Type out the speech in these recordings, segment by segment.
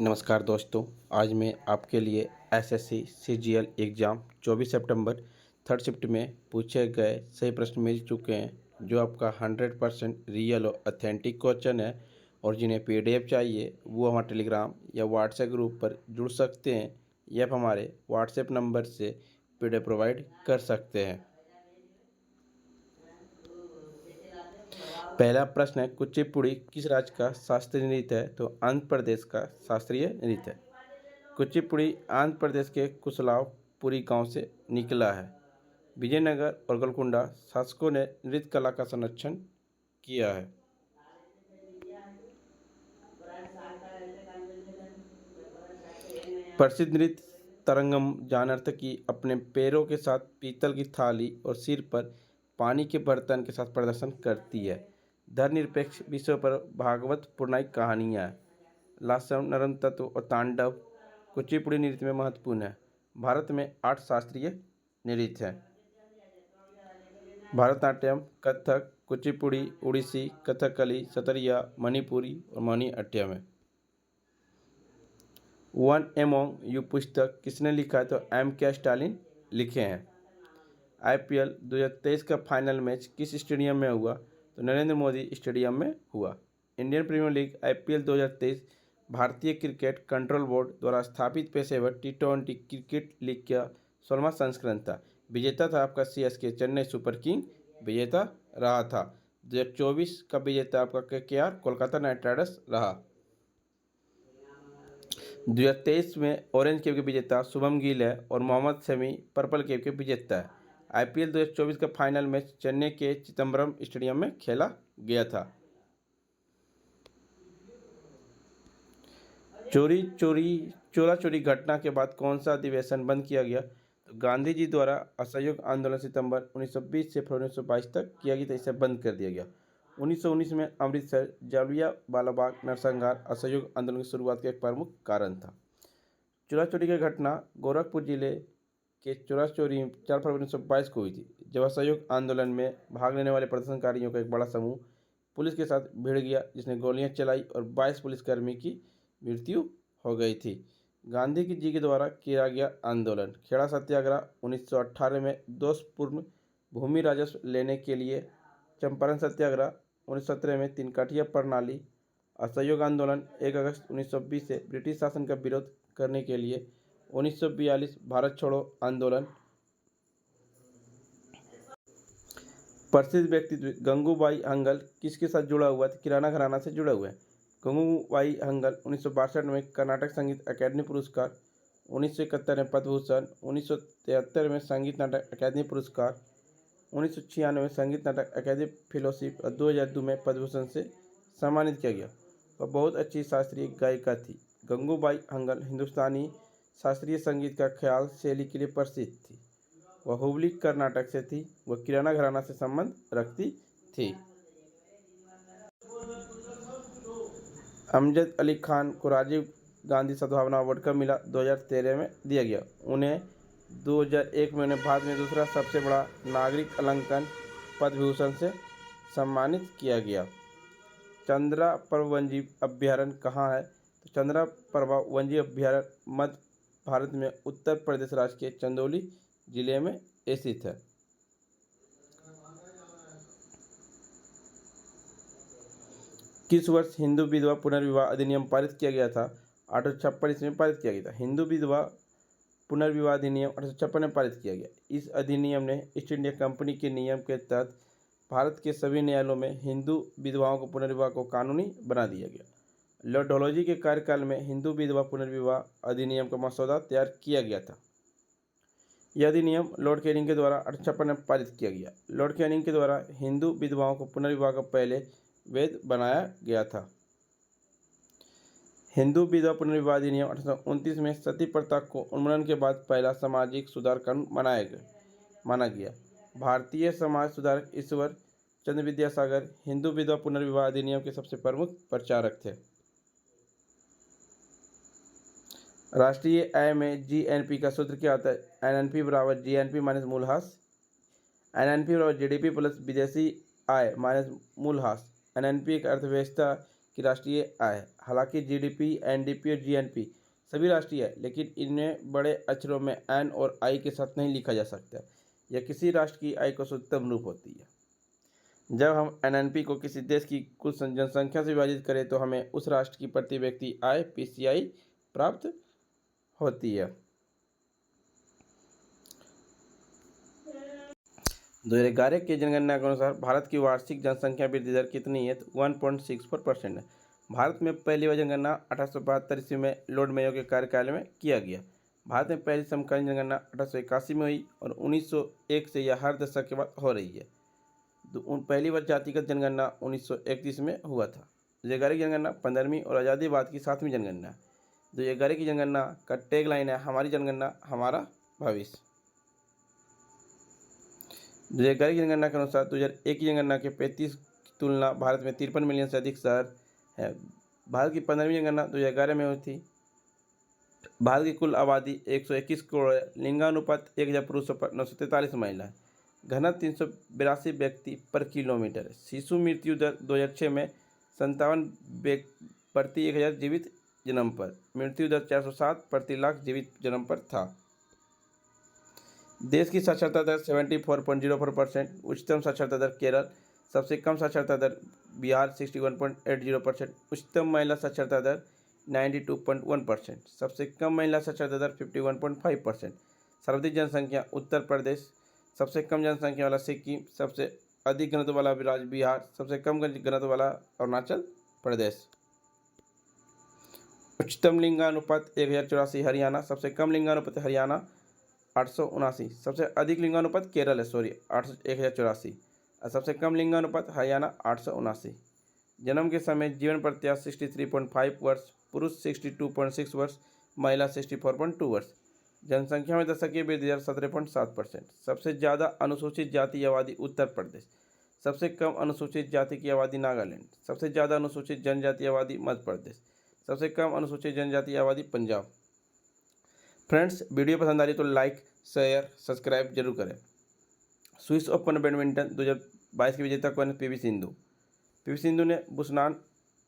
नमस्कार दोस्तों। आज मैं आपके लिए एसएससी सीजीएल एग्ज़ाम 24 सितंबर थर्ड शिफ्ट में पूछे गए सही प्रश्न मिल चुके हैं, जो आपका 100% रियल और ऑथेंटिक क्वेश्चन है। और जिन्हें पीडीएफ चाहिए वो हमारे टेलीग्राम या व्हाट्सएप ग्रुप पर जुड़ सकते हैं, या आप हमारे व्हाट्सएप नंबर से पीडीएफ प्रोवाइड कर सकते हैं। पहला प्रश्न है, कुचिपुड़ी किस राज्य का शास्त्रीय नृत्य है? तो आंध्र प्रदेश का शास्त्रीय नृत्य है। कुचिपुड़ी आंध्र प्रदेश के कुशलावपुरी गांव से निकला है। विजयनगर और गोलकुंडा शासकों ने नृत्य कला का संरक्षण किया है। प्रसिद्ध नृत्य तरंगम जाननर्तकी अपने पैरों के साथ पीतल की थाली और सिर पर पानी के बर्तन के साथ प्रदर्शन करती है। धर्मनिरपेक्ष विषयों पर भागवत पुराणिक कहानियाँ, लास्यम, नरम तत्व और तांडव कुचिपुड़ी नृत्य में महत्वपूर्ण है। भारत में 8 शास्त्रीय नृत्य हैं: भरतनाट्यम, कथक, कुचिपुड़ी, ओडिसी, कथकली, सतरिया, मणिपुरी और मोहिनीअट्टम है। वन एमोंग यू पुस्तक किसने लिखा है? तो M.K. स्टालिन लिखे हैं। IPL 2023 का फाइनल मैच किस स्टेडियम में हुआ? तो नरेंद्र मोदी स्टेडियम में हुआ। इंडियन प्रीमियर लीग IPL 2023 भारतीय क्रिकेट कंट्रोल बोर्ड द्वारा स्थापित पेशेवर T20 क्रिकेट लीग का 16वां संस्करण था। विजेता था आपका CSK चेन्नई सुपर किंग विजेता रहा था। 2024 का विजेता आपका KKR कोलकाता नाइट राइडर्स रहा। 2023 में ऑरेंज कैप के विजेता शुभम गिल है और मोहम्मद शमी पर्पल कैप के विजेता है। IPL 2024 का फाइनल मैच चेन्नई के चिदम्बरम स्टेडियम में खेला गया था। चोरा चोरी घटना के बाद कौन सा अधिवेशन बंद किया गया? तो गांधी जी द्वारा असहयोग आंदोलन सितंबर 1920 से फरवरी 1922 तक किया गया था, इसे बंद कर दिया गया। 1919 में अमृतसर जालियांवाला बाग नरसंहार असहयोग आंदोलन की शुरुआत का एक प्रमुख कारण था। चोरा चोरी की घटना गोरखपुर जिले के चोरा चोरी 4 फरवरी 1922 को हुई थी, जब असहयोग आंदोलन में भाग लेने वाले प्रदर्शनकारियों का एक बड़ा समूह पुलिस के साथ भिड़ गया, जिसने गोलियां चलाई और 22 पुलिसकर्मी की मृत्यु हो गई थी। गांधी जी के द्वारा किया गया आंदोलन खेड़ा सत्याग्रह 1918 में दोषपूर्ण भूमि राजस्व लेने के लिए, चंपारण सत्याग्रह 1917 में तीन काठिया प्रणाली, असहयोग आंदोलन 1 अगस्त 1920 से ब्रिटिश शासन का विरोध करने के लिए, 1942 भारत छोड़ो आंदोलन। प्रसिद्ध व्यक्तित्व गंगूबाई हंगल किसके साथ जुड़ा हुआ था? किराना घराना से जुड़ा हुआ है। गंगूबाई हंगल 1962 में कर्नाटक संगीत अकादमी पुरस्कार, 1971 में पद्म भूषण, 1973 में संगीत नाटक अकादमी पुरस्कार, 1996 में संगीत नाटक अकादमी फेलोशिप और 2002 में पद्म भूषण से सम्मानित किया गया। वह बहुत अच्छी शास्त्रीय गायिका थी। गंगूबाई हंगल हिंदुस्तानी शास्त्रीय संगीत का ख्याल शैली के लिए प्रसिद्ध थी। वह हुबली कर्नाटक से थी। वह किराना घराना से संबंध रखती थी। अमजद अली खान को राजीव गांधी सद्भावना अवार्ड कब मिला? 2013 में दिया गया। उन्हें 2001 में उन्हें भारत में दूसरा सबसे बड़ा नागरिक अलंकरण पद्म भूषण से सम्मानित किया गया। चंद्राप्रभा वन्यजीव अभ्यारण्य कहाँ है? तो चंद्राप्रभा वन्यजीव अभ्यारण्य मध्य भारत में उत्तर प्रदेश राज्य के चंदौली जिले में स्थित है। किस वर्ष हिंदू विधवा पुनर्विवाह अधिनियम पारित किया गया था? 1856 में पारित किया गया था। हिंदू विधवा पुनर्विवाह अधिनियम 1856 में पारित किया गया। इस अधिनियम ने ईस्ट इंडिया कंपनी के नियम के तहत भारत के सभी न्यायालयों में हिंदू विधवाओं को पुनर्विवाह को कानूनी बना दिया गया। लॉर्ड डलहौजी के कार्यकाल में हिंदू विधवा पुनर्विवाह अधिनियम का मसौदा तैयार किया गया था। यह अधिनियम लॉर्ड कैनिंग के द्वारा 1856 में पारित किया गया। लॉर्ड कैनिंग के द्वारा हिंदू विधवाओं को पुनर्विवाह का पहले वैध बनाया गया था। हिंदू विधवा पुनर्विवाह अधिनियम 1829 में सती प्रथा को उन्मूलन के बाद पहला सामाजिक सुधार कानून माना गया। भारतीय समाज सुधारक ईश्वर चंद्र विद्यासागर हिंदू विधवा पुनर्विवाह अधिनियम के सबसे प्रमुख प्रचारक थे। राष्ट्रीय आय में GNP का सूत्र क्या होता है? NNP बराबर GNP माइनस मूल्यह्रास। NNP बराबर GDP प्लस विदेशी आय माइनस मूल्यह्रास। NNP एक अर्थव्यवस्था की राष्ट्रीय आय है। हालांकि जीडीपी, एनडीपी और जीएनपी सभी राष्ट्रीय है, लेकिन इन्हें बड़े अक्षरों में एन और आई के साथ नहीं लिखा जा सकता। यह किसी राष्ट्र की आय का शुद्धतम रूप होती है। जब हम एनएनपी को किसी देश की कुल जनसंख्या से विभाजित करें तो हमें उस राष्ट्र की प्रति व्यक्ति आय पीसीआई प्राप्त होती है। 2011 की जनगणना के अनुसार भारत की वार्षिक जनसंख्या वृद्धि दर कितनी है? तो 1.64% है। भारत में पहली बार जनगणना 1872 ईस्वी में लॉर्ड मेयो के कार्यकाल में किया गया। भारत में पहली समकालीन जनगणना 1881 में हुई और 1901 से यह हर दशक के बाद हो रही है। पहली बार जातिगत जनगणना 1931 में हुआ था। 2011 की जनगणना 15वीं और आज़ादी बाद की 7वीं जनगणना है। 2011 की जनगणना का टैग लाइन है, हमारी जनगणना हमारा भविष्य। 2011 की जनगणना के अनुसार 2001 की जनगणना के 35 की तुलना भारत में 53 मिलियन से अधिक शहर है। भारत की 15वीं जनगणना 2011 में हुई थी। भारत की कुल आबादी 121 करोड़ है। लिंगानुपात 1000 पुरुषों पर 943 महिला है। घनत्व 382 व्यक्ति पर किलोमीटर है। शिशु मृत्यु दर 2006 में 57 प्रति 1000 जीवित जन्म पर। मृत्यु दर 407 प्रति लाख जीवित जन्म पर था। देश की साक्षरता दर 74.04%। उच्चतम साक्षरता दर केरल। सबसे कम साक्षरता दर बिहार 61.80%। उच्चतम महिला साक्षरता दर 92.1%। सबसे कम महिला साक्षरता दर 51.5%। सर्वाधिक जनसंख्या उत्तर प्रदेश। सबसे कम जनसंख्या वाला सिक्किम। सबसे अधिक घनत्व वाला राज्य बिहार। सबसे कम घनत्व वाला अरुणाचल प्रदेश। उच्चतम लिंगानुपात 1084 हरियाणा। सबसे कम लिंगानुपात हरियाणा 879। सबसे अधिक लिंगानुपात केरल है 1084। और सबसे कम लिंगानुपात हरियाणा 879। जन्म के समय जीवन प्रत्याशा 63.5 वर्ष, पुरुष 62.6 वर्ष, महिला 64.2 वर्ष। जनसंख्या में दशकीय वृद्धि दर 17.7%। सबसे ज़्यादा अनुसूचित जाति आबादी उत्तर प्रदेश। सबसे कम अनुसूचित जाति की आबादी नागालैंड। सबसे ज़्यादा अनुसूचित जनजाति आबादी मध्य प्रदेश। सबसे कम अनुसूचित जनजाति आबादी पंजाब। फ्रेंड्स, वीडियो पसंद आ रही तो लाइक, शेयर, सब्सक्राइब जरूर करें। स्विस ओपन बैडमिंटन 2022 की विजेता कौन है? पीवी सिंधु। पीवी सिंधु ने बुसनान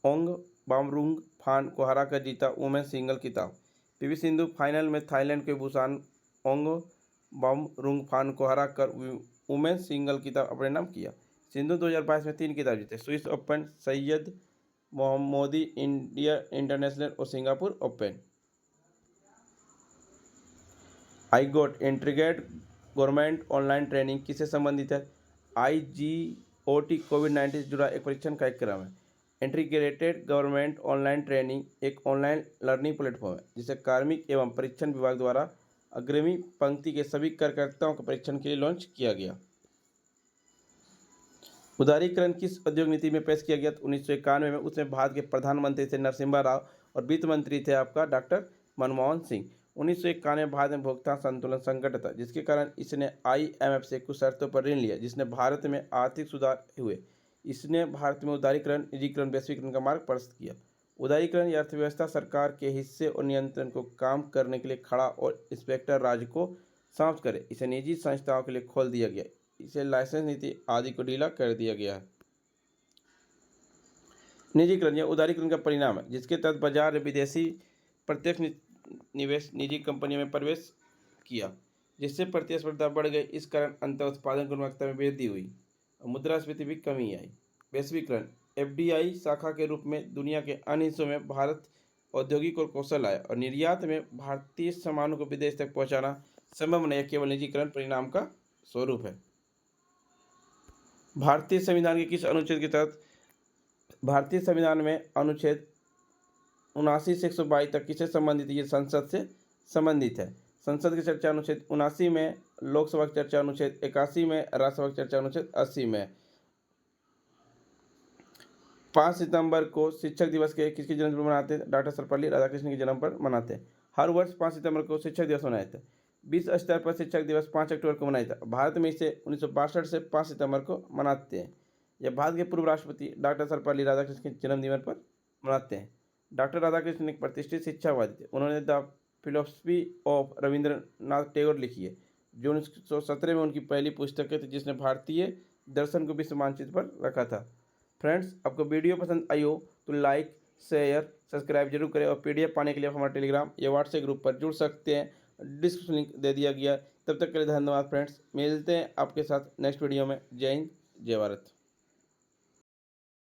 ओंग बामरुंग फान को हराकर जीता वुमेन सिंगल खिताब। पीवी सिंधु फाइनल में थाईलैंड के बुसान ओंग बामरुंग फान को हराकर वुमेन सिंगल खिताब अपने नाम किया। सिंधु 2022 में 3 खिताब जीते: स्विस ओपन, सैयद मोहम्मदी इंडिया इंटरनेशनल और सिंगापुर ओपन। आई गोट इंटीग्रेटेड गवर्नमेंट ऑनलाइन ट्रेनिंग किससे संबंधित है? IGOT कोविड-19 से जुड़ा एक परीक्षण कार्यक्रम है। इंटीग्रेटेड गवर्नमेंट ऑनलाइन ट्रेनिंग एक ऑनलाइन लर्निंग प्लेटफॉर्म है जिसे कार्मिक एवं परीक्षण विभाग द्वारा अग्रिमी पंक्ति के सभी कार्यकर्ताओं के परीक्षण के लिए लॉन्च किया गया। उदारीकरण किस उद्योग नीति में पेश किया गया? 1991 में। उसमें भारत के प्रधानमंत्री थे नरसिम्हा राव और वित्त मंत्री थे आपका डॉक्टर मनमोहन सिंह। 1991 में भारत में भुगतान संतुलन संकट था, जिसके कारण इसने IMF से कुछ शर्तों पर ऋण लिया, जिसने भारत में आर्थिक सुधार हुए। इसने भारत में उदारीकरण, निजीकरण, वैश्वीकरण का मार्ग प्रशस्त किया। उदारीकरण या अर्थव्यवस्था सरकार के हिस्से और नियंत्रण को काम करने के लिए खड़ा और इंस्पेक्टर राज्य को समाप्त करे। इसे निजी संस्थाओं के लिए खोल दिया गया। इसे लाइसेंस नीति आदि को ढीला कर दिया गया है। निजीकरण या उदारीकरण का परिणाम है जिसके तहत बाजार में विदेशी प्रत्यक्ष निवेश निजी कंपनियों में प्रवेश किया, जिससे प्रतिस्पर्धा बढ़ गई। इस कारण अंतर उत्पादन गुणवत्ता में वृद्धि हुई और मुद्रास्फीति भी कमी आई। वैश्वीकरण FDI शाखा के रूप में दुनिया के अन्य हिस्सों में भारत औद्योगिक और कौशल आया और निर्यात में भारतीय सामानों को विदेश तक पहुंचाना संभव नहीं। केवल निजीकरण परिणाम का स्वरूप है। भारतीय संविधान के किस अनुच्छेद के तहत? भारतीय संविधान में अनुच्छेद 79 से 122 तक किससे संबंधित? ये संसद से संबंधित है। संसद की चर्चा अनुच्छेद 79 में, लोकसभा की चर्चा अनुच्छेद 81 में, राज्यसभा की चर्चा अनुच्छेद 80 में। 5 सितंबर को शिक्षक दिवस के किसके जन्म पर मनाते हैं? डॉक्टर सर्वपल्ली राधाकृष्णन के जन्म पर मनाते हैं। हर वर्ष 5 सितंबर को शिक्षक दिवस मनाया जाता है। विश्व स्तर पर शिक्षक दिवस 5 अक्टूबर को मनाया जाता है। भारत में इसे 1962 से 5 सितंबर को मनाते हैं। यह भारत के पूर्व राष्ट्रपति डॉक्टर सर्वपल्ली राधाकृष्णन के जन्मदिन पर मनाते हैं। डॉक्टर राधाकृष्णन एक प्रतिष्ठित शिक्षावादी थे। उन्होंने the philosophy of Rabindranath Tagore लिखी है, जो 1917 में उनकी पहली पुस्तक थी, जिसने भारतीय दर्शन को विश्व मानचित्र पर रखा था। फ्रेंड्स, आपको वीडियो पसंद आई हो तो लाइक, शेयर, सब्सक्राइब जरूर करें और पीडीएफ पाने के लिए आप हमारे टेलीग्राम या व्हाट्सएप ग्रुप पर जुड़ सकते हैं। डिस्क्रिप्शन लिंक दे दिया गया। तब तक के लिए धन्यवाद फ्रेंड्स, मिलते हैं आपके साथ नेक्स्ट वीडियो में। जय हिंद, जय भारत।